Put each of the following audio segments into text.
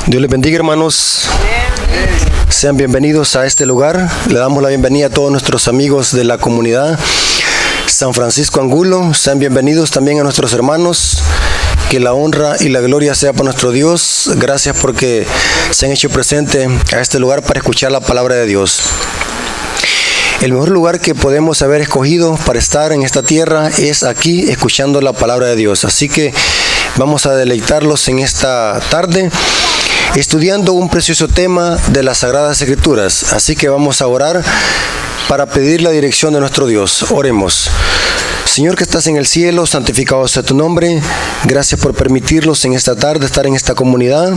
Dios les bendiga, hermanos. Sean bienvenidos a este lugar. Le damos la bienvenida a todos nuestros amigos de la comunidad San Francisco Angulo. Sean bienvenidos también a nuestros hermanos. Que la honra y la gloria sea para nuestro Dios. Gracias porque se han hecho presente a este lugar para escuchar la palabra de Dios. El mejor lugar que podemos haber escogido para estar en esta tierra es aquí, escuchando la palabra de Dios. Así que vamos a deleitarlos en esta tarde, estudiando un precioso tema de las Sagradas Escrituras. Así que vamos a orar para pedir la dirección de nuestro Dios. Oremos. Señor que estás en el cielo, santificado sea tu nombre. Gracias por permitirnos en esta tarde estar en esta comunidad,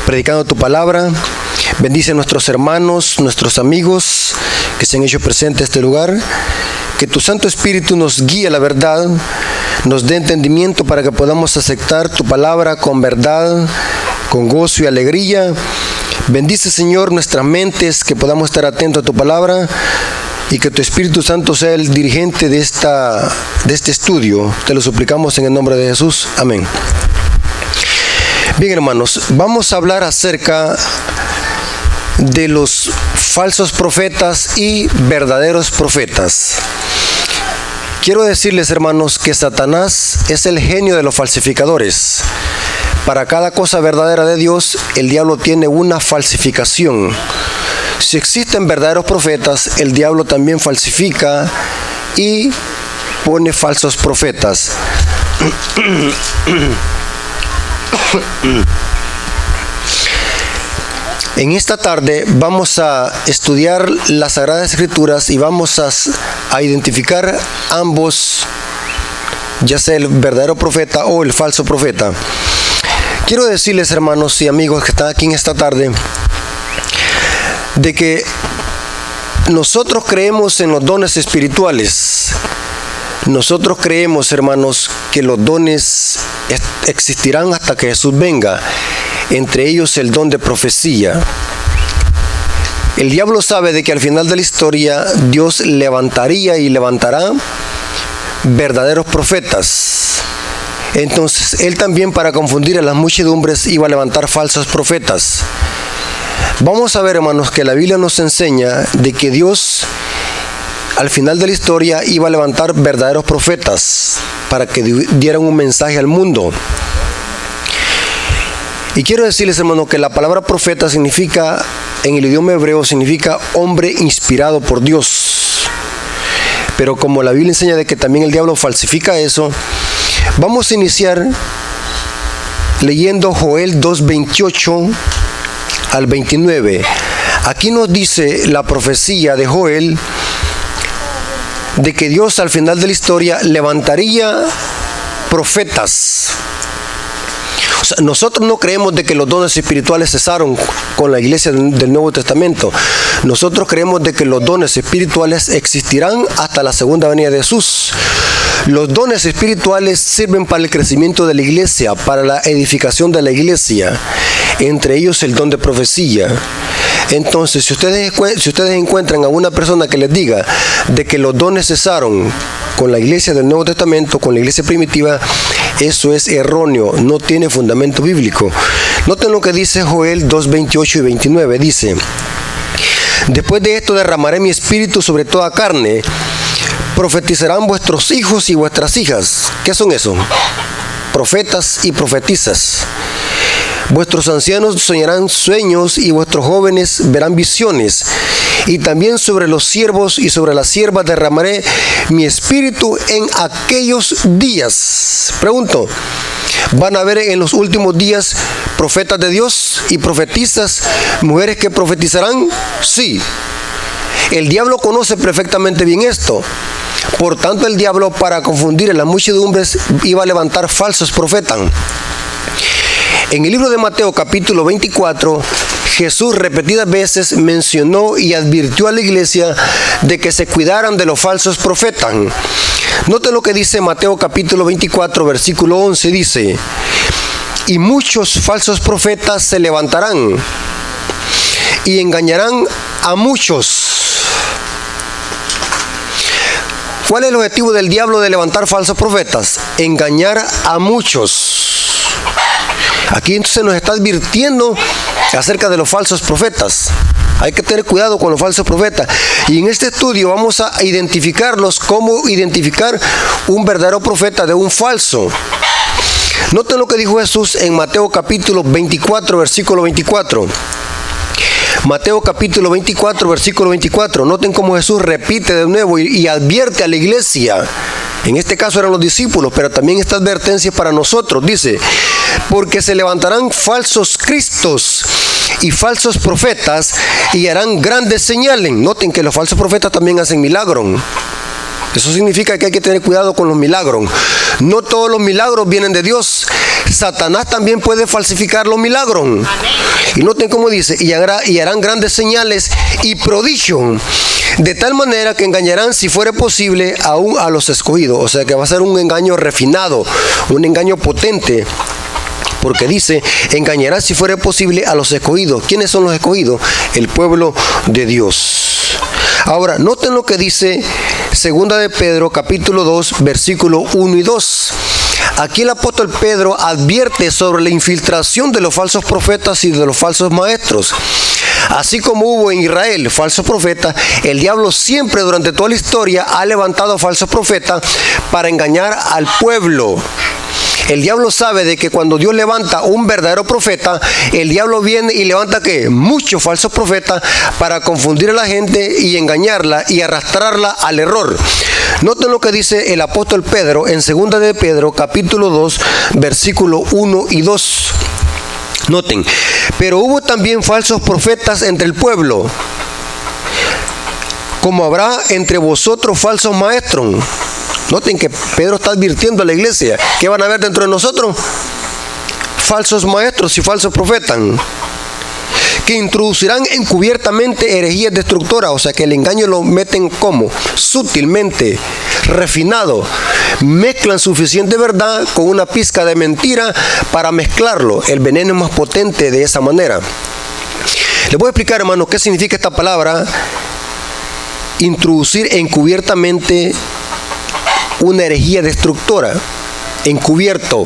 predicando tu palabra. Bendice a nuestros hermanos, nuestros amigos que se han hecho presentes a este lugar. Que tu Santo Espíritu nos guíe a la verdad, nos dé entendimiento para que podamos aceptar tu palabra con verdad, con gozo y alegría. Bendice, Señor, nuestras mentes, que podamos estar atentos a tu palabra y que tu Espíritu Santo sea el dirigente de este estudio. Te lo suplicamos en el nombre de Jesús. Amén. Bien, hermanos, vamos a hablar acerca de los falsos profetas y verdaderos profetas. Quiero decirles, hermanos, que Satanás es el genio de los falsificadores. Para cada cosa verdadera de Dios, el diablo tiene una falsificación. Si existen verdaderos profetas, el diablo también falsifica y pone falsos profetas. En esta tarde vamos a estudiar las Sagradas Escrituras y vamos a identificar ambos, ya sea el verdadero profeta o el falso profeta. Quiero decirles, hermanos y amigos que están aquí en esta tarde, de que nosotros creemos en los dones espirituales. Nosotros creemos, hermanos, que los dones existirán hasta que Jesús venga. Entre ellos el don de profecía. El diablo sabe de que al final de la historia Dios levantaría y levantará verdaderos profetas. Entonces él también, para confundir a las muchedumbres, iba a levantar falsos profetas. Vamos a ver, hermanos, que la Biblia nos enseña de que Dios al final de la historia iba a levantar verdaderos profetas para que dieran un mensaje al mundo. Y quiero decirles, hermano, que la palabra profeta significa, en el idioma hebreo, significa hombre inspirado por Dios. Pero como la Biblia enseña de que también el diablo falsifica eso, vamos a iniciar leyendo Joel 2:28 al 29. Aquí nos dice la profecía de Joel de que Dios al final de la historia levantaría profetas. O sea, nosotros no creemos de que los dones espirituales cesaron con la iglesia del Nuevo Testamento. Nosotros creemos de que los dones espirituales existirán hasta la segunda venida de Jesús. Los dones espirituales sirven para el crecimiento de la iglesia, para la edificación de la iglesia. Entre ellos el don de profecía. Entonces, si ustedes encuentran a una persona que les diga de que los dones cesaron con la iglesia del Nuevo Testamento, con la iglesia primitiva, eso es erróneo, no tiene fundamento bíblico. Noten lo que dice Joel 2:28 y 29. Dice: después de esto derramaré mi espíritu sobre toda carne, profetizarán vuestros hijos y vuestras hijas. ¿Qué son eso? Profetas y profetizas. Vuestros ancianos soñarán sueños y vuestros jóvenes verán visiones. Y también sobre los siervos y sobre las siervas derramaré mi espíritu en aquellos días. Pregunto, ¿van a haber en los últimos días profetas de Dios y profetizas, mujeres que profetizarán? Sí. El diablo conoce perfectamente bien esto. Por tanto, el diablo, para confundir a las muchedumbres, iba a levantar falsos profetas. En el libro de Mateo capítulo 24, Jesús repetidas veces mencionó y advirtió a la iglesia de que se cuidaran de los falsos profetas. Noten lo que dice Mateo capítulo 24, versículo 11, dice: y muchos falsos profetas se levantarán y engañarán a muchos. ¿Cuál es el objetivo del diablo de levantar falsos profetas? Engañar a muchos. Aquí entonces nos está advirtiendo acerca de los falsos profetas. Hay que tener cuidado con los falsos profetas. Y en este estudio vamos a identificarlos, cómo identificar un verdadero profeta de un falso. Noten lo que dijo Jesús en Mateo capítulo 24, versículo 24. Mateo capítulo 24, versículo 24. Noten cómo Jesús repite de nuevo y advierte a la iglesia. En este caso eran los discípulos, pero también esta advertencia para nosotros. Dice, porque se levantarán falsos cristos y falsos profetas y harán grandes señales. Noten que los falsos profetas también hacen milagros. Eso significa que hay que tener cuidado con los milagros. No todos los milagros vienen de Dios. Satanás también puede falsificar los milagros. Amén. Y noten cómo dice, y harán grandes señales y prodigios, de tal manera que engañarán, si fuere posible, aún a los escogidos. O sea que va a ser un engaño refinado, un engaño potente. Porque dice, engañará si fuera posible a los escogidos. ¿Quiénes son los escogidos? El pueblo de Dios. Ahora, noten lo que dice Segunda de Pedro, capítulo 2, versículo 1 y 2. Aquí el apóstol Pedro advierte sobre la infiltración de los falsos profetas y de los falsos maestros. Así como hubo en Israel falsos profetas, el diablo siempre durante toda la historia ha levantado falsos profetas para engañar al pueblo. El diablo sabe de que cuando Dios levanta un verdadero profeta, el diablo viene y levanta ¿qué? Muchos falsos profetas para confundir a la gente y engañarla y arrastrarla al error. Noten lo que dice el apóstol Pedro en 2 de Pedro, capítulo 2, versículo 1 y 2. Noten, pero hubo también falsos profetas entre el pueblo, como habrá entre vosotros falsos maestros. Noten que Pedro está advirtiendo a la iglesia. ¿Qué van a ver dentro de nosotros? Falsos maestros y falsos profetas, que introducirán encubiertamente herejías destructoras. O sea que el engaño lo meten como sutilmente, refinado. Mezclan suficiente verdad con una pizca de mentira para mezclarlo. El veneno es más potente de esa manera. Les voy a explicar, hermanos, qué significa esta palabra. Introducir encubiertamente una herejía destructora, encubierto,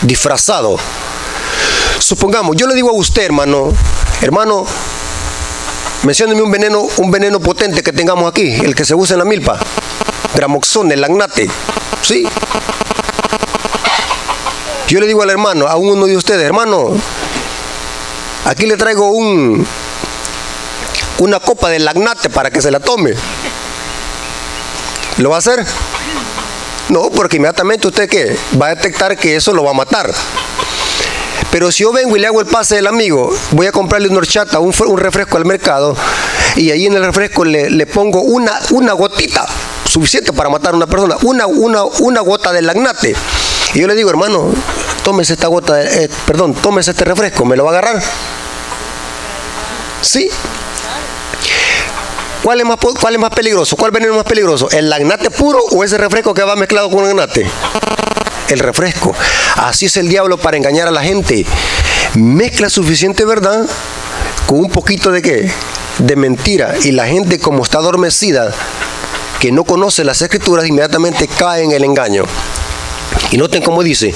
disfrazado. Supongamos, yo le digo a usted, hermano, mencióneme un veneno potente que tengamos aquí, el que se usa en la milpa, Gramoxone, el Lagnate, ¿sí? Yo le digo al hermano, a uno de ustedes, hermano, aquí le traigo una copa de Lagnate para que se la tome. ¿Lo va a hacer? No, porque inmediatamente usted ¿qué? Va a detectar que eso lo va a matar. Pero si yo vengo y le hago el pase del amigo, voy a comprarle una horchata, un refresco al mercado, y ahí en el refresco le pongo una gotita, suficiente para matar a una persona, una gota de Lagnate. Y yo le digo, hermano, tómese esta gota, tómese este refresco, ¿me lo va a agarrar? ¿Sí? ¿Cuál es más peligroso? ¿Cuál veneno es más peligroso? ¿El Lagnate puro o ese refresco que va mezclado con Lagnate? El refresco. Así es el diablo para engañar a la gente. Mezcla suficiente verdad con un poquito de ¿qué? De mentira. Y la gente, como está adormecida, que no conoce las escrituras, inmediatamente cae en el engaño. Y noten cómo dice,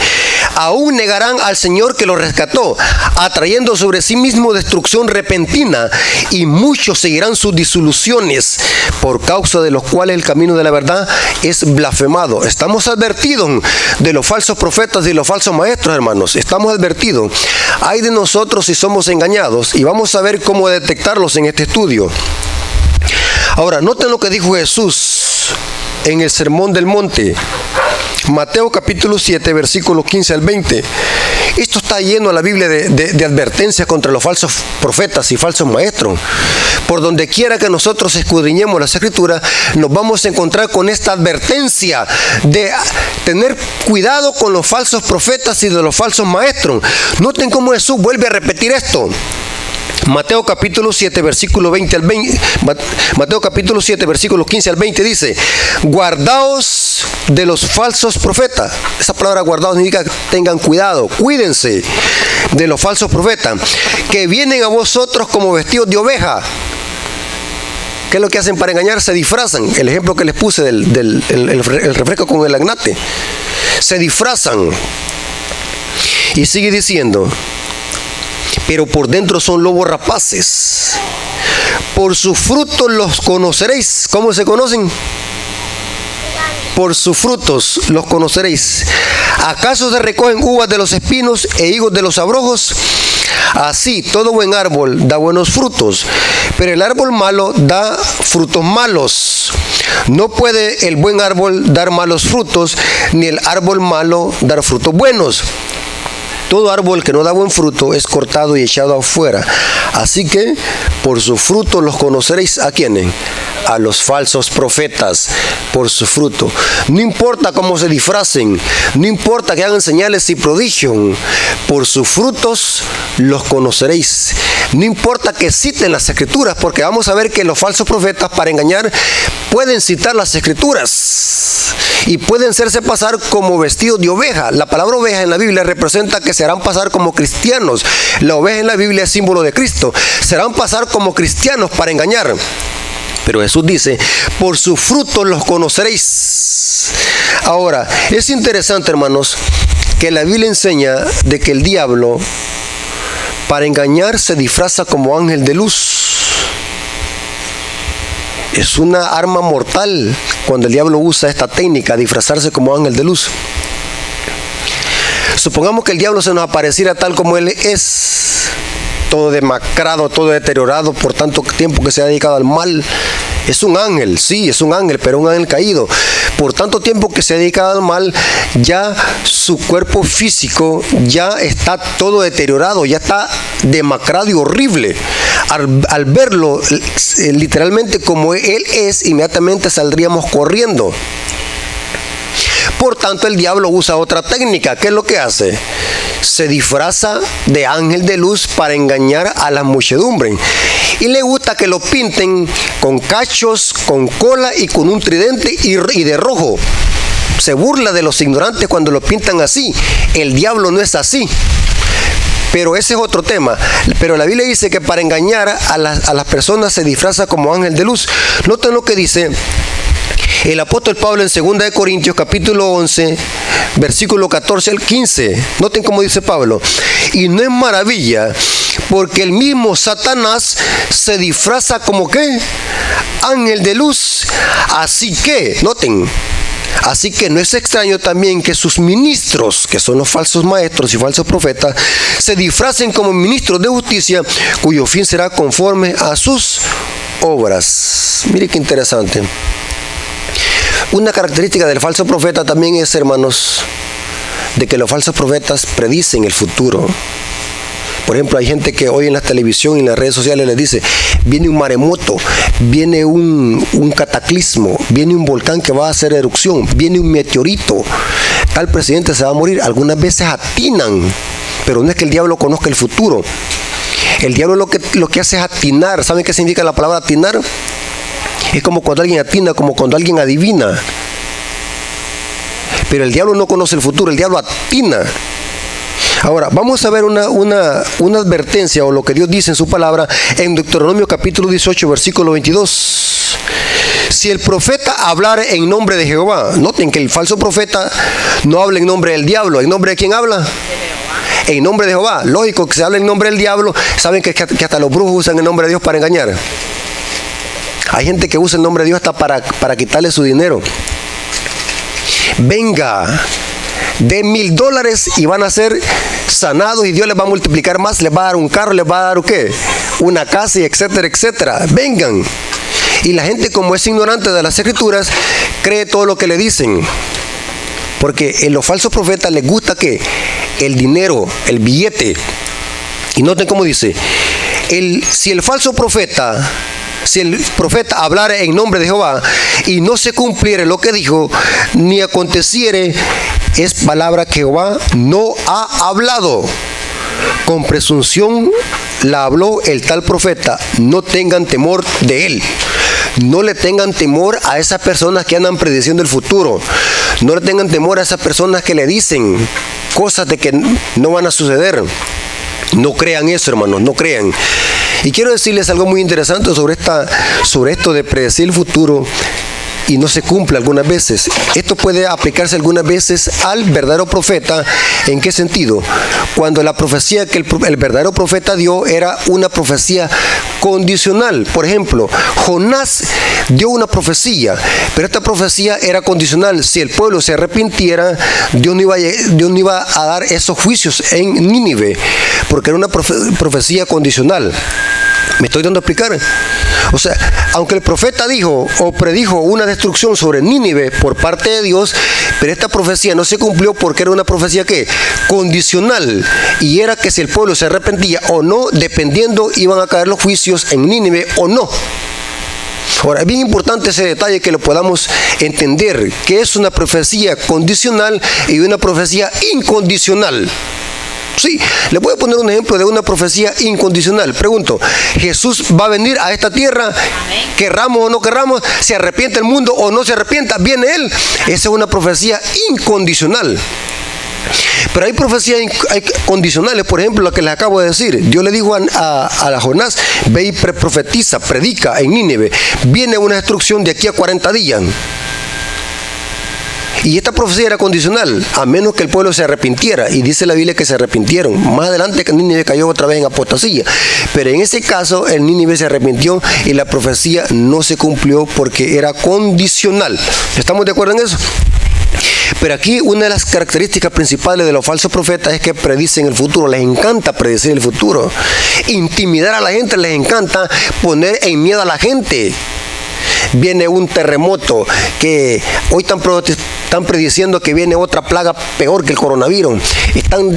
aún negarán al Señor que los rescató, atrayendo sobre sí mismo destrucción repentina, y muchos seguirán sus disoluciones, por causa de los cuales el camino de la verdad es blasfemado. Estamos advertidos de los falsos profetas y de los falsos maestros, hermanos. Estamos advertidos. Hay de nosotros si somos engañados, y vamos a ver cómo detectarlos en este estudio. Ahora, noten lo que dijo Jesús en el Sermón del Monte. Mateo capítulo 7, versículos 15 al 20. Esto está lleno a la Biblia de advertencias contra los falsos profetas y falsos maestros. Por donde quiera que nosotros escudriñemos las escrituras, nos vamos a encontrar con esta advertencia de tener cuidado con los falsos profetas y de los falsos maestros. Noten cómo Jesús vuelve a repetir esto. Mateo capítulo 7, versículo 20 al 20, Mateo capítulo 7, versículos 15 al 20 dice, guardaos de los falsos profetas. Esa palabra guardaos significa tengan cuidado, cuídense de los falsos profetas, que vienen a vosotros como vestidos de oveja. ¿Qué es lo que hacen para engañar? Se disfrazan. El ejemplo que les puse el refresco con el Lagnate. Se disfrazan. Y sigue diciendo, pero por dentro son lobos rapaces. Por sus frutos los conoceréis. ¿Cómo se conocen? Por sus frutos los conoceréis. ¿Acaso se recogen uvas de los espinos e higos de los abrojos? Así, todo buen árbol da buenos frutos, pero el árbol malo da frutos malos. No puede el buen árbol dar malos frutos, ni el árbol malo dar frutos buenos. Todo árbol que no da buen fruto es cortado y echado afuera. Así que por su fruto los conoceréis. ¿A quiénes? A los falsos profetas, por su fruto. No importa cómo se disfracen, no importa que hagan señales y prodigios, por sus frutos los conoceréis. No importa que citen las escrituras, porque vamos a ver que los falsos profetas, para engañar, pueden citar las escrituras y pueden hacerse pasar como vestidos de oveja. La palabra oveja en la Biblia representa que se harán pasar como cristianos. La oveja en la Biblia es símbolo de Cristo. Se harán pasar como cristianos para engañar. Pero Jesús dice, por sus frutos los conoceréis. Ahora, es interesante, hermanos, que la Biblia enseña de que el diablo, para engañar, se disfraza como ángel de luz. Es una arma mortal cuando el diablo usa esta técnica, disfrazarse como ángel de luz. Supongamos que el diablo se nos apareciera tal como él es, todo demacrado, todo deteriorado por tanto tiempo que se ha dedicado al mal. Es un ángel, sí, es un ángel, pero un ángel caído. Por tanto tiempo que se ha dedicado al mal, ya su cuerpo físico ya está todo deteriorado, ya está demacrado y horrible. Al verlo literalmente como él es, inmediatamente saldríamos corriendo. Por tanto, el diablo usa otra técnica. ¿Qué es lo que hace? Se disfraza de ángel de luz para engañar a la muchedumbre. Y le gusta que lo pinten con cachos, con cola y con un tridente y de rojo. Se burla de los ignorantes cuando lo pintan así. El diablo no es así. Pero ese es otro tema. Pero la Biblia dice que para engañar a las personas se disfraza como ángel de luz. Noten lo que dice el apóstol Pablo en 2 Corintios capítulo 11, versículo 14 al 15. Noten cómo dice Pablo. Y no es maravilla, porque el mismo Satanás se disfraza como ¿qué? Ángel de luz. Así que, noten, así que no es extraño también que sus ministros, que son los falsos maestros y falsos profetas, se disfracen como ministros de justicia, cuyo fin será conforme a sus obras. Mire qué interesante. Una característica del falso profeta también es, hermanos, de que los falsos profetas predicen el futuro. Por ejemplo, hay gente que hoy en la televisión y en las redes sociales les dice, viene un maremoto, viene un cataclismo, viene un volcán que va a hacer erupción, viene un meteorito, tal presidente se va a morir. Algunas veces atinan, pero no es que el diablo conozca el futuro. El diablo lo que hace es atinar. ¿Saben qué significa la palabra atinar? Es como cuando alguien atina, como cuando alguien adivina. Pero el diablo no conoce el futuro, el diablo atina. Ahora, vamos a ver una advertencia o lo que Dios dice en su palabra en Deuteronomio capítulo 18, versículo 22. Si el profeta hablara en nombre de Jehová, noten que el falso profeta no habla en nombre del diablo. ¿En nombre de quién habla? En nombre de Jehová. Lógico que se habla en nombre del diablo. Saben que hasta los brujos usan el nombre de Dios para engañar. Hay gente que usa el nombre de Dios hasta para quitarle su dinero. Venga, de $1,000 y van a ser sanados y Dios les va a multiplicar más, les va a dar un carro, les va a dar ¿qué? Una casa y etcétera, etcétera. Vengan. Y la gente, como es ignorante de las escrituras, cree todo lo que le dicen. Porque en los falsos profetas les gusta que el dinero, el billete. Y noten cómo dice, si el profeta hablara en nombre de Jehová y no se cumpliere lo que dijo, ni aconteciere, es palabra que Jehová no ha hablado. Con presunción la habló el tal profeta. No tengan temor de él. No le tengan temor a esas personas que andan prediciendo el futuro. No le tengan temor a esas personas que le dicen cosas de que no van a suceder. No crean eso, hermanos, no crean. Y quiero decirles algo muy interesante sobre esto de predecir el futuro. y no se cumple algunas veces. Esto puede aplicarse algunas veces al verdadero profeta. ¿En qué sentido? Cuando la profecía que el verdadero profeta dio era una profecía condicional. Por ejemplo, Jonás dio una profecía, pero esta profecía era condicional. Si el pueblo se arrepintiera, Dios no iba a dar esos juicios en Nínive, porque era una profecía condicional. ¿Me estoy dando a explicar? O sea, aunque el profeta dijo o predijo una destrucción sobre Nínive por parte de Dios, pero esta profecía no se cumplió porque era una profecía ¿qué? Condicional, y era que si el pueblo se arrepentía o no, dependiendo iban a caer los juicios en Nínive o no. Ahora, es bien importante ese detalle que lo podamos entender, que es una profecía condicional y una profecía incondicional. Sí, le voy a poner un ejemplo de una profecía incondicional. Pregunto, ¿Jesús va a venir a esta tierra? Amén. Querramos o no querramos, se arrepiente el mundo o no se arrepienta, viene Él. Esa es una profecía incondicional. Pero hay profecías condicionales, por ejemplo, la que les acabo de decir. Dios le dijo a Jonás, ve y profetiza, predica en Nínive. Viene una destrucción de aquí a 40 días. Y esta profecía era condicional, a menos que el pueblo se arrepintiera. Y dice la Biblia que se arrepintieron. Más adelante que Nínive cayó otra vez en apostasía. Pero en ese caso, el Nínive se arrepintió y la profecía no se cumplió porque era condicional. ¿Estamos de acuerdo en eso? Pero aquí una de las características principales de los falsos profetas es que predicen el futuro. Les encanta predecir el futuro. Intimidar a la gente, les encanta poner en miedo a la gente. Viene un terremoto, que hoy están prediciendo que viene otra plaga peor que el coronavirus.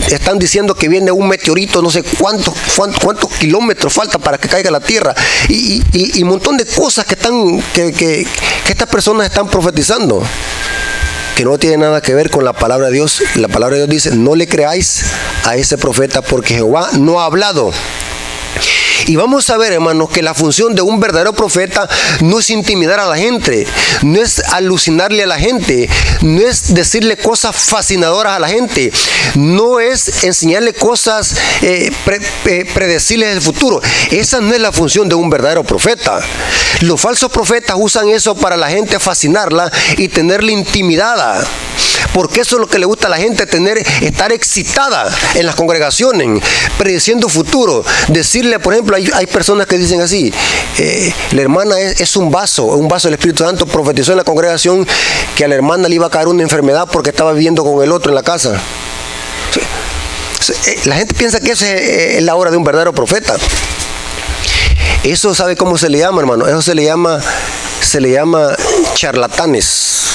Están diciendo que viene un meteorito, no sé cuántos kilómetros falta para que caiga la tierra. Y un montón de cosas que estas personas están profetizando, que no tiene nada que ver con la palabra de Dios. La palabra de Dios dice, no le creáis a ese profeta porque Jehová no ha hablado. Y vamos a ver, hermanos, que la función de un verdadero profeta no es intimidar a la gente, no es alucinarle a la gente, no es decirle cosas fascinadoras a la gente, no es enseñarle cosas predecibles del futuro. Esa no es la función de un verdadero profeta. Los falsos profetas usan eso para la gente fascinarla y tenerla intimidada. Porque eso es lo que le gusta a la gente, estar excitada en las congregaciones, prediciendo futuro. Decirle, por ejemplo, hay personas que dicen así, la hermana es un vaso del Espíritu Santo. Profetizó en la congregación que a la hermana le iba a caer una enfermedad porque estaba viviendo con el otro en la casa. La gente piensa que esa es la obra de un verdadero profeta. Eso, ¿sabe cómo se le llama, hermano? Eso se le llama charlatanes,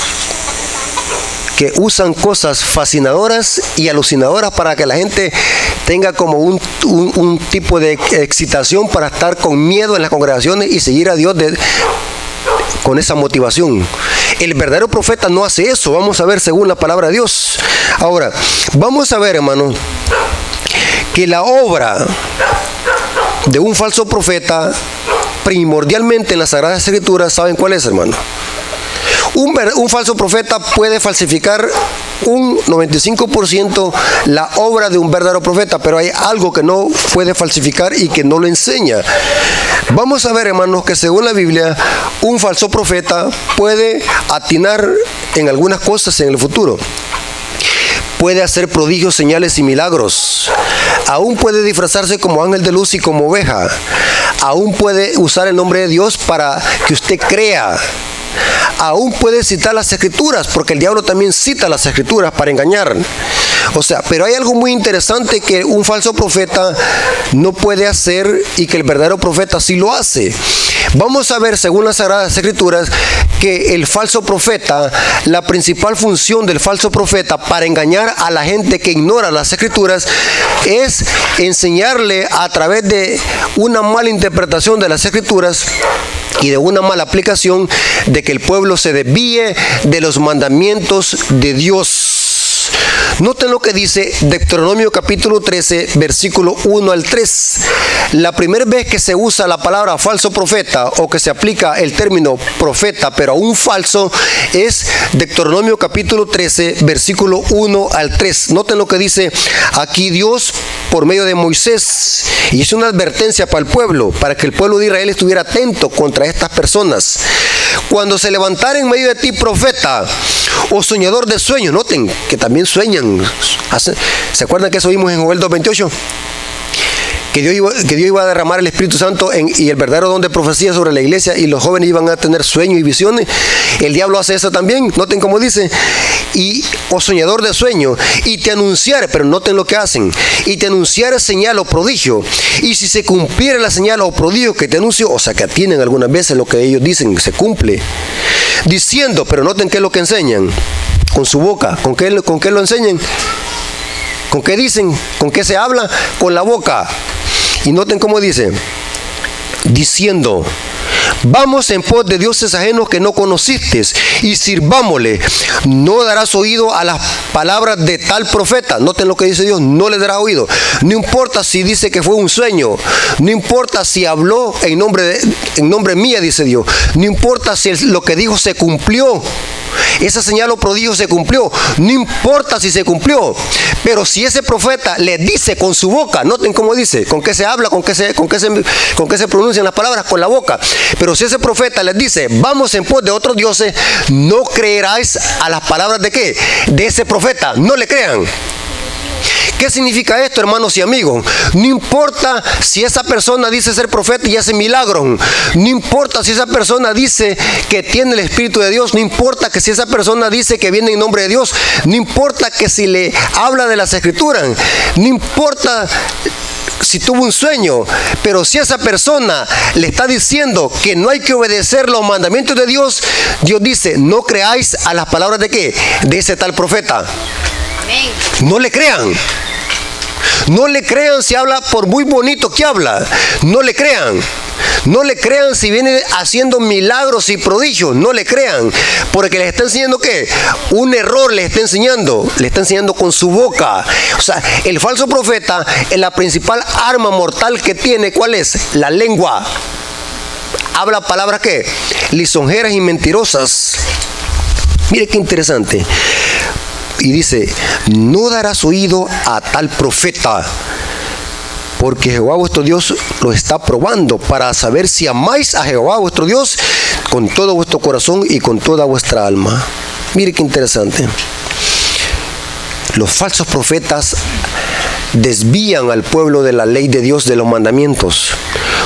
que usan cosas fascinadoras y alucinadoras para que la gente tenga como un tipo de excitación para estar con miedo en las congregaciones y seguir a Dios con esa motivación. El verdadero profeta no hace eso. Vamos a ver según la palabra de Dios. Ahora, vamos a ver, hermanos, que la obra de un falso profeta, primordialmente en las Sagradas Escrituras, ¿saben cuál es, hermano? Un falso profeta puede falsificar un 95% la obra de un verdadero profeta, pero hay algo que no puede falsificar y que no lo enseña. Vamos a ver, hermanos, que según la Biblia, un falso profeta puede atinar en algunas cosas en el futuro. Puede hacer prodigios, señales y milagros. Aún puede disfrazarse como ángel de luz y como oveja. Aún puede usar el nombre de Dios para que usted crea. Aún puede citar las Escrituras, porque el diablo también cita las Escrituras para engañar. O sea, pero hay algo muy interesante que un falso profeta no puede hacer y que el verdadero profeta sí lo hace. Vamos a ver, según las Sagradas Escrituras, que el falso profeta, la principal función del falso profeta para engañar a la gente que ignora las Escrituras es enseñarle a través de una mala interpretación de las Escrituras y de una mala aplicación de que el pueblo se desvíe de los mandamientos de Dios. Noten lo que dice Deuteronomio capítulo 13, versículo 1 al 3. La primera vez que se usa la palabra falso profeta o que se aplica el término profeta, pero a un falso, es Deuteronomio capítulo 13, versículo 1 al 3. Noten lo que dice aquí Dios por medio de Moisés. Y es una advertencia para el pueblo, para que el pueblo de Israel estuviera atento contra estas personas. Cuando se levantara en medio de ti profeta o soñador de sueños, noten que también sueñan. ¿Se acuerdan que eso vimos en Joel 2:28? Que Dios iba a derramar el Espíritu Santo y el verdadero don de profecía sobre la iglesia, y los jóvenes iban a tener sueños y visiones. El diablo hace eso también. Noten cómo dice, o soñador de sueño, y te anunciare, pero noten lo que hacen, y te anunciare señal o prodigio, y si se cumpliera la señal o prodigio que te anunció, o sea que atienden algunas veces lo que ellos dicen, se cumple, diciendo, pero noten qué es lo que enseñan, con su boca, ¿con qué lo enseñan? ¿Con qué dicen? ¿Con qué se habla? Con la boca. Y noten cómo dice, diciendo, vamos en pos de dioses ajenos que no conociste y sirvámosle. No darás oído a las palabras de tal profeta. Noten lo que dice Dios, no le darás oído. No importa si dice que fue un sueño, no importa si habló en nombre mía, dice Dios. No importa si lo que dijo se cumplió. Esa señal o prodigio se cumplió, no importa si se cumplió, pero si ese profeta le dice con su boca, noten cómo dice, con qué se habla, con qué se pronuncian las palabras, con la boca, pero si ese profeta les dice, vamos en pos de otros dioses, no creeráis a las palabras de qué, de ese profeta, no le crean. ¿Qué significa esto, hermanos y amigos? No importa si esa persona dice ser profeta y hace milagros. No importa si esa persona dice que tiene el Espíritu de Dios. No importa que si esa persona dice que viene en nombre de Dios. No importa que si le habla de las Escrituras. No importa si tuvo un sueño, pero si esa persona le está diciendo que no hay que obedecer los mandamientos de Dios, Dios dice, no creáis a las palabras de qué, de ese tal profeta. No le crean. No le crean si habla por muy bonito que habla. No le crean. No le crean si viene haciendo milagros y prodigios. No le crean. Porque les está enseñando ¿qué? Un error les está enseñando. Le está enseñando con su boca. O sea, el falso profeta es la principal arma mortal que tiene. ¿Cuál es? La lengua. Habla palabras ¿qué? Lisonjeras y mentirosas. Mire qué interesante. Y dice, no darás oído a tal profeta, porque Jehová vuestro Dios lo está probando para saber si amáis a Jehová vuestro Dios con todo vuestro corazón y con toda vuestra alma. Mire qué interesante. Los falsos profetas desvían al pueblo de la ley de Dios, de los mandamientos.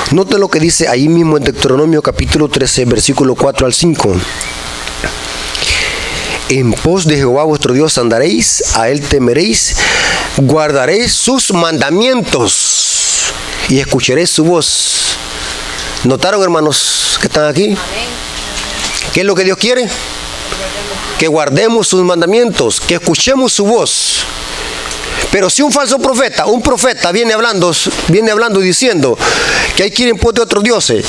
Noten lo que dice ahí mismo en Deuteronomio capítulo 13, versículo 4 al 5. En pos de Jehová vuestro Dios andaréis, a él temeréis, guardaréis sus mandamientos y escucharéis su voz. ¿Notaron, hermanos, que están aquí? ¿Qué es lo que Dios quiere? Que guardemos sus mandamientos, que escuchemos su voz. Pero si un falso profeta, un profeta viene hablando diciendo que hay que ir en pos de otros dioses,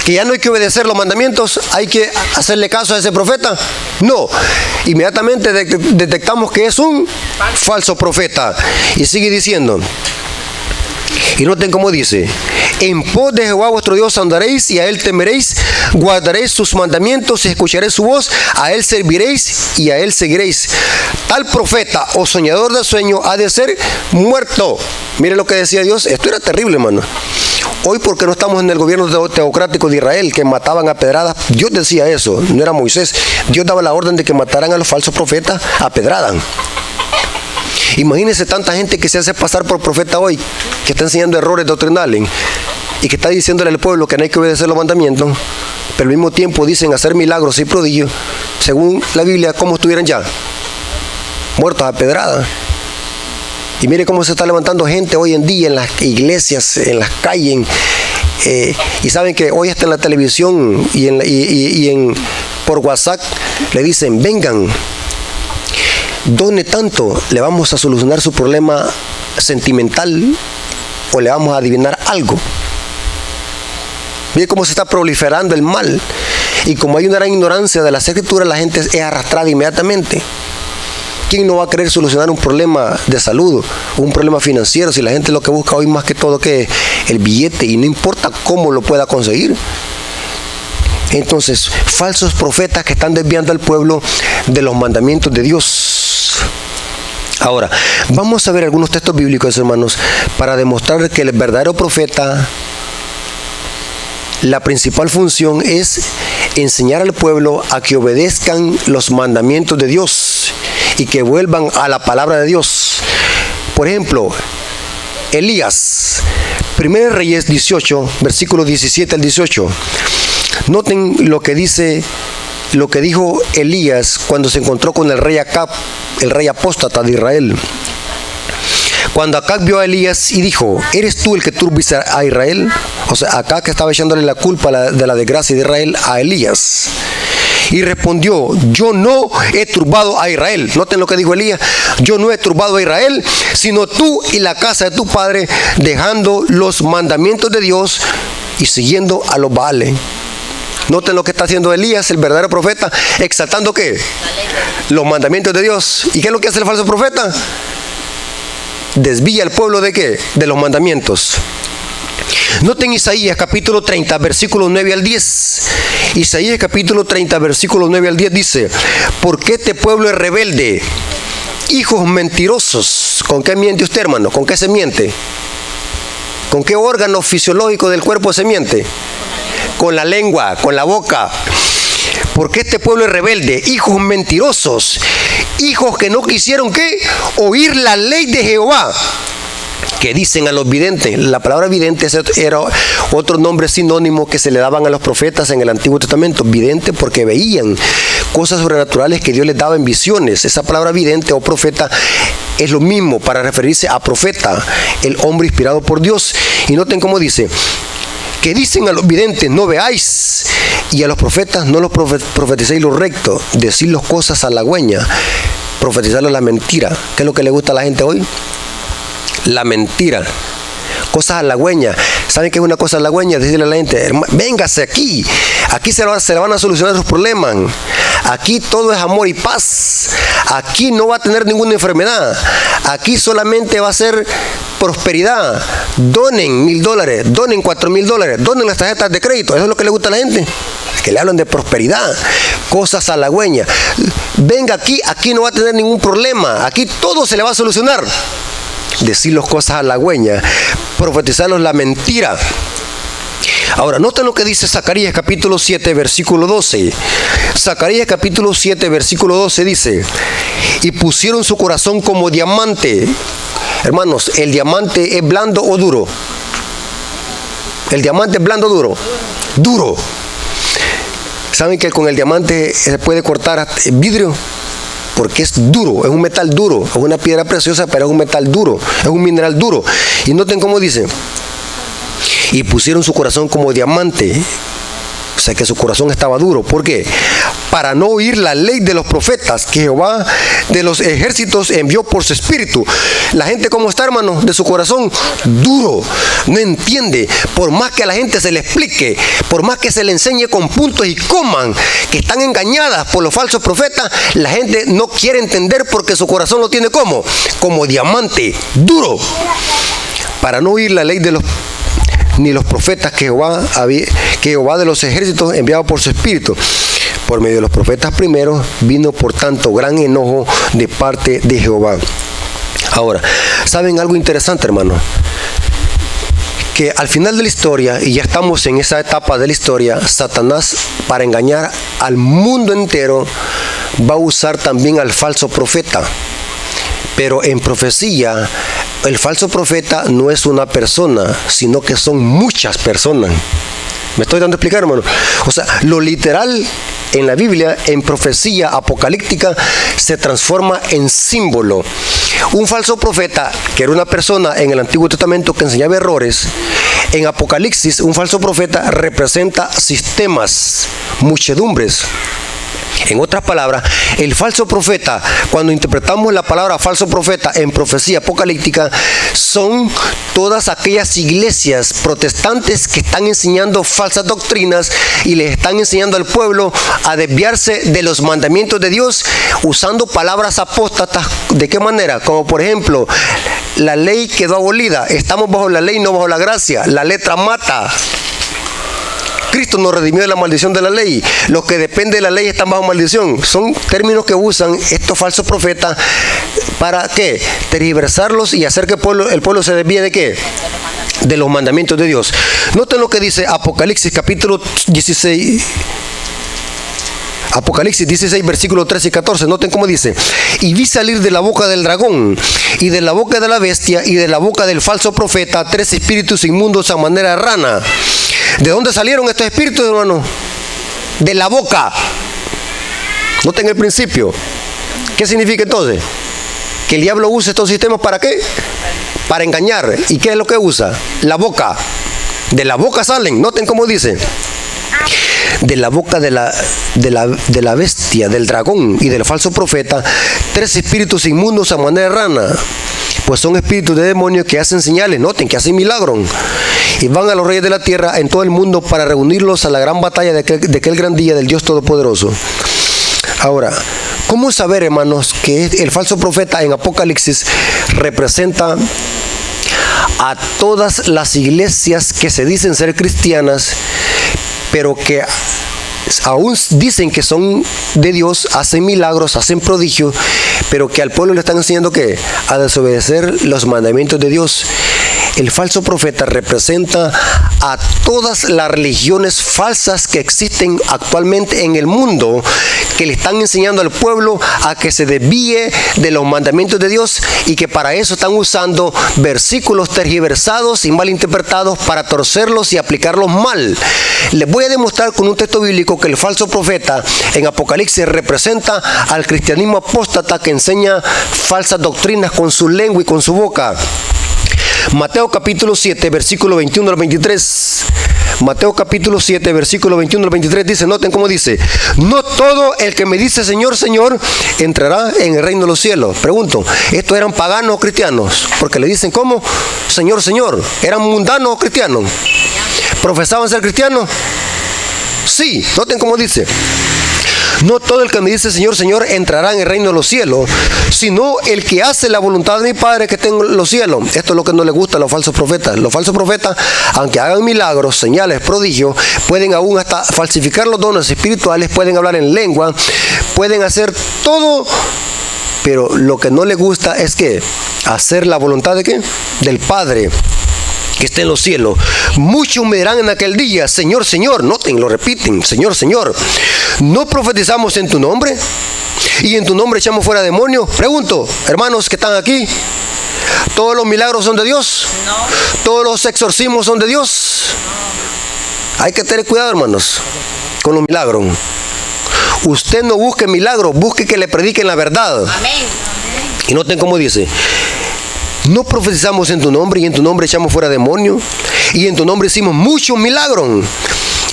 que ya no hay que obedecer los mandamientos, hay que hacerle caso a ese profeta. No, inmediatamente detectamos que es un falso profeta. Y sigue diciendo, y noten cómo dice, en pos de Jehová vuestro Dios andaréis y a él temeréis, guardaréis sus mandamientos y escucharéis su voz, a él serviréis y a él seguiréis. Tal profeta o soñador de sueño ha de ser muerto. Mire lo que decía Dios, esto era terrible, hermano. Hoy, porque no estamos en el gobierno teocrático de Israel, que mataban a pedradas, Dios decía eso, no era Moisés. Dios daba la orden de que mataran a los falsos profetas a pedradas. Imagínense tanta gente que se hace pasar por profeta hoy, que está enseñando errores doctrinales y que está diciéndole al pueblo que no hay que obedecer los mandamientos, pero al mismo tiempo dicen hacer milagros y prodigios, según la Biblia, como estuvieran ya muertos a pedradas. Y mire cómo se está levantando gente hoy en día en las iglesias, en las calles. Y saben que hoy está en la televisión por WhatsApp le dicen, vengan, done tanto, le vamos a solucionar su problema sentimental o le vamos a adivinar algo. Mire cómo se está proliferando el mal. Y como hay una gran ignorancia de las escrituras, la gente es arrastrada inmediatamente. ¿quién no va a querer solucionar un problema de salud, un problema financiero, si la gente lo que busca hoy más que todo que el billete y no importa cómo lo pueda conseguir? Entonces, falsos profetas que están desviando al pueblo de los mandamientos de Dios. Ahora, vamos a ver algunos textos bíblicos, hermanos, para demostrar que el verdadero profeta, la principal función es enseñar al pueblo a que obedezcan los mandamientos de Dios y que vuelvan a la palabra de Dios. Por ejemplo, Elías, 1 Reyes 18, versículos 17 al 18. Noten lo que dijo Elías cuando se encontró con el rey Acab, el rey apóstata de Israel. Cuando Acab vio a Elías y dijo: ¿eres tú el que turbas a Israel? O sea, Acab que estaba echándole la culpa de la desgracia de Israel a Elías. Y respondió: yo no he turbado a Israel. Noten lo que dijo Elías: yo no he turbado a Israel, sino tú y la casa de tu padre, dejando los mandamientos de Dios y siguiendo a los Baales. Noten lo que está haciendo Elías, el verdadero profeta, exaltando ¿qué? Los mandamientos de Dios. ¿Y qué es lo que hace el falso profeta? Desvía al pueblo ¿de qué? De los mandamientos. Noten Isaías capítulo 30, versículos 9 al 10. Isaías capítulo 30, versículos 9 al 10 dice: ¿por qué este pueblo es rebelde? Hijos mentirosos. ¿Con qué miente usted, hermano? ¿Con qué se miente? ¿Con qué órgano fisiológico del cuerpo se miente? Con la lengua, con la boca. ¿Por qué este pueblo es rebelde? Hijos mentirosos. Hijos que no quisieron ¿qué? Oír la ley de Jehová. Que dicen a los videntes. La palabra vidente era otro nombre sinónimo que se le daban a los profetas en el Antiguo Testamento. Vidente porque veían cosas sobrenaturales que Dios les daba en visiones. Esa palabra vidente o profeta es lo mismo para referirse a profeta, el hombre inspirado por Dios. Y noten cómo dice: que dicen a los videntes: no veáis, y a los profetas: no los profeticéis lo recto, decir las cosas halagüeñas, profetizarles la mentira. ¿Qué es lo que le gusta a la gente hoy? La mentira, cosas halagüeñas. ¿Saben qué es una cosa halagüeña? Decirle a la gente: véngase aquí, aquí se le van a solucionar sus problemas, aquí todo es amor y paz, aquí no va a tener ninguna enfermedad, aquí solamente va a ser prosperidad. Donen $1,000, donen $4,000, donen las tarjetas de crédito. Eso es lo que le gusta a la gente, que le hablan de prosperidad, cosas halagüeñas. Venga aquí, aquí no va a tener ningún problema, aquí todo se le va a solucionar. Decir las cosas halagüeñas, profetizarlos la mentira. Ahora, noten lo que dice Zacarías capítulo 7, versículo 12. Zacarías capítulo 7, versículo 12 dice: y pusieron su corazón como diamante. Hermanos, ¿el diamante es blando o duro? ¿El diamante es blando o duro? Duro. ¿Saben que con el diamante se puede cortar vidrio? Porque es duro, es un metal duro, es una piedra preciosa, pero es un metal duro, es un mineral duro. Y noten cómo dice: y pusieron su corazón como diamante. O sea que su corazón estaba duro. ¿Por qué? Para no oír la ley de los profetas que Jehová de los ejércitos envió por su espíritu. La gente, ¿cómo está, hermano? De su corazón duro, no entiende. Por más que a la gente se le explique, por más que se le enseñe con puntos y comas, que están engañadas por los falsos profetas, la gente no quiere entender porque su corazón lo tiene como diamante duro. Para no oír la ley de los ni los profetas que Jehová de los ejércitos enviado por su espíritu. Por medio de los profetas primeros vino por tanto gran enojo de parte de Jehová. Ahora, ¿saben algo interesante, hermano? Que al final de la historia, y ya estamos en esa etapa de la historia, Satanás, para engañar al mundo entero, va a usar también al falso profeta. Pero en profecía, el falso profeta no es una persona, sino que son muchas personas. ¿Me estoy dando a explicar, hermano? O sea, lo literal en la Biblia, en profecía apocalíptica, se transforma en símbolo. Un falso profeta, que era una persona en el Antiguo Testamento que enseñaba errores, en Apocalipsis, un falso profeta representa sistemas, muchedumbres. En otras palabras, el falso profeta, cuando interpretamos la palabra falso profeta en profecía apocalíptica, son todas aquellas iglesias protestantes que están enseñando falsas doctrinas y les están enseñando al pueblo a desviarse de los mandamientos de Dios usando palabras apóstatas. ¿De qué manera? Como por ejemplo, la ley quedó abolida, estamos bajo la ley, no bajo la gracia, la letra mata. Cristo nos redimió de la maldición de la ley. Los que dependen de la ley están bajo maldición. Son términos que usan estos falsos profetas para ¿qué? Tergiversarlos y hacer que el pueblo se desvíe de ¿qué? De los mandamientos de Dios. Noten lo que dice Apocalipsis capítulo 16. Apocalipsis 16, versículos 13 y 14. Noten cómo dice: y vi salir de la boca del dragón, y de la boca de la bestia, y de la boca del falso profeta, 3 espíritus inmundos a manera de rana. ¿De dónde salieron estos espíritus, hermano? De la boca. Noten el principio. ¿Qué significa entonces? Que el diablo usa estos sistemas ¿para qué? Para engañar. ¿Y qué es lo que usa? La boca. De la boca salen. Noten cómo dice: de la boca de la bestia, del dragón y del falso profeta, 3 espíritus inmundos a manera de rana. Pues son espíritus de demonios que hacen señales, noten, que hacen milagros. Y van a los reyes de la tierra en todo el mundo para reunirlos a la gran batalla de aquel gran día del Dios Todopoderoso. Ahora, ¿cómo saber, hermanos, que el falso profeta en Apocalipsis representa a todas las iglesias que se dicen ser cristianas, pero que aún dicen que son de Dios, hacen milagros, hacen prodigios, pero que al pueblo le están enseñando que a desobedecer los mandamientos de Dios? El falso profeta representa a todas las religiones falsas que existen actualmente en el mundo, que le están enseñando al pueblo a que se desvíe de los mandamientos de Dios y que para eso están usando versículos tergiversados y mal interpretados para torcerlos y aplicarlos mal. Les voy a demostrar con un texto bíblico que el falso profeta en Apocalipsis representa al cristianismo apóstata que enseña falsas doctrinas con su lengua y con su boca. Mateo capítulo 7, versículo 21 al 23. Mateo capítulo 7, versículo 21 al 23 dice, noten cómo dice: no todo el que me dice Señor, Señor, entrará en el reino de los cielos. Pregunto, ¿estos eran paganos o cristianos? Porque le dicen ¿cómo? Señor, Señor. ¿Eran mundanos o cristianos? ¿Profesaban ser cristianos? Sí, noten cómo dice: no todo el que me dice Señor, Señor entrará en el reino de los cielos, sino el que hace la voluntad de mi Padre que está en los cielos. Esto es lo que no les gusta a los falsos profetas. Los falsos profetas, aunque hagan milagros, señales, prodigios, pueden aún hasta falsificar los dones espirituales, pueden hablar en lengua, pueden hacer todo, pero lo que no les gusta es que hacer la voluntad de ¿qué? Del Padre que está en los cielos. Muchos me dirán en aquel día: Señor, Señor. Noten, lo repiten: Señor, Señor, ¿no profetizamos en tu nombre? ¿Y en tu nombre echamos fuera demonios? Pregunto, hermanos que están aquí, ¿todos los milagros son de Dios? No. ¿Todos los exorcismos son de Dios? No. Hay que tener cuidado, hermanos, con los milagros. Usted no busque milagros, busque que le prediquen la verdad. Amén. Y noten cómo dice: no profetizamos en tu nombre, y en tu nombre echamos fuera demonios, y en tu nombre hicimos muchos milagros.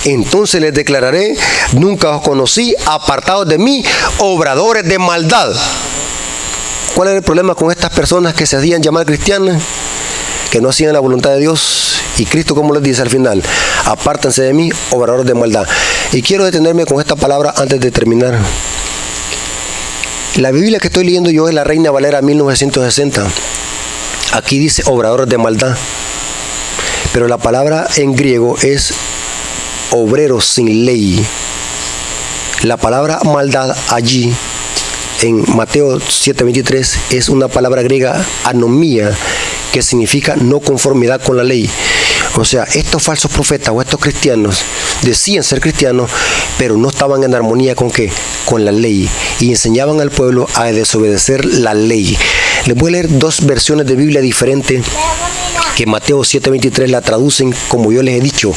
Entonces les declararé: nunca os conocí, apartados de mí, obradores de maldad. ¿Cuál era el problema con estas personas que se hacían llamar cristianas? Que no hacían la voluntad de Dios. Y Cristo, como les dice al final: apártense de mí, obradores de maldad. Y quiero detenerme con esta palabra antes de terminar. La Biblia que estoy leyendo yo es la Reina Valera 1960. Aquí dice obradores de maldad, pero la palabra en griego es obreros sin ley. La palabra maldad allí en Mateo 7:23 es una palabra griega, anomía, que significa no conformidad con la ley. O sea, estos falsos profetas o estos cristianos decían ser cristianos, pero no estaban en armonía con ¿qué? Con la ley, y enseñaban al pueblo a desobedecer la ley. Les voy a leer dos versiones de Biblia diferentes que Mateo 7:23 la traducen como yo les he dicho: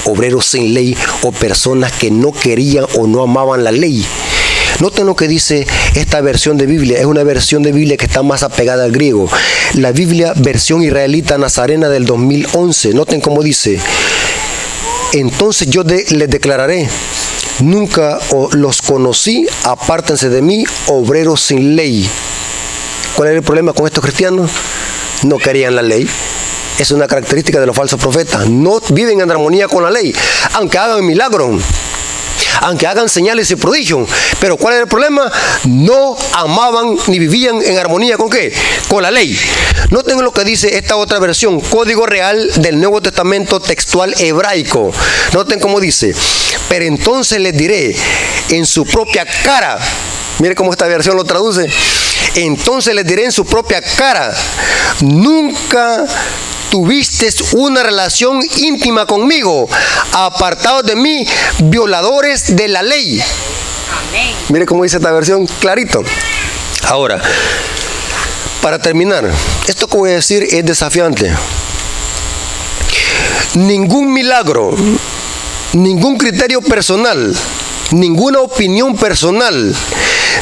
obreros sin ley, o personas que no querían o no amaban la ley. Noten lo que dice esta versión de Biblia. Es una versión de Biblia que está más apegada al griego. La Biblia versión israelita Nazarena del 2011. Noten cómo dice: entonces yo les declararé: Nunca los conocí, apártense de mí, obreros sin ley. ¿Cuál era el problema con estos cristianos? No querían la ley. Es una característica de los falsos profetas. No viven en armonía con la ley, aunque hagan milagros, aunque hagan señales y prodigios. Pero ¿cuál era el problema? No amaban ni vivían en armonía ¿con qué? Con la ley. Noten lo que dice esta otra versión, Código Real del Nuevo Testamento textual hebraico. Noten cómo dice: pero entonces les diré en su propia cara. Mire cómo esta versión lo traduce. Entonces les diré en su propia cara: nunca tuviste una relación íntima conmigo, apartados de mí, violadores de la ley. Amén. Mire cómo dice esta versión clarito. Ahora, para terminar, esto que voy a decir es desafiante. Ningún milagro, ningún criterio personal, ninguna opinión personal,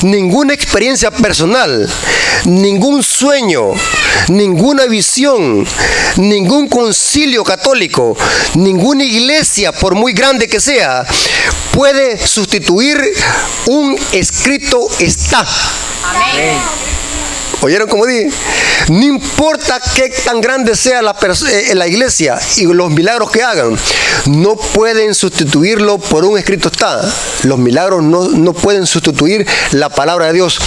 ninguna experiencia personal, ningún sueño, ninguna visión, ningún concilio católico, ninguna iglesia, por muy grande que sea, puede sustituir un escrito está. Amén. ¿Oyeron cómo dije? No importa qué tan grande sea la iglesia y los milagros que hagan, no pueden sustituirlo por un escrito está. Los milagros no pueden sustituir la palabra de Dios.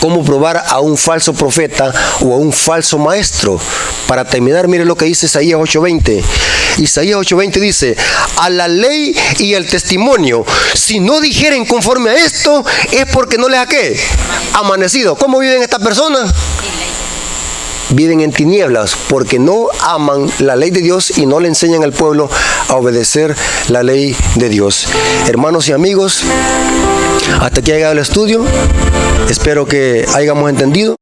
¿Cómo probar a un falso profeta o a un falso maestro? Para terminar, mire lo que dice Isaías 8:20. Isaías 8:20 dice: a la ley y el testimonio, si no dijeren conforme a esto, es porque no les ha ¿qué? Amanecido. ¿Cómo viven estas personas? Viven en tinieblas porque no aman la ley de Dios y no le enseñan al pueblo a obedecer la ley de Dios. Hermanos y amigos, hasta aquí ha llegado el estudio. Espero que hayamos entendido.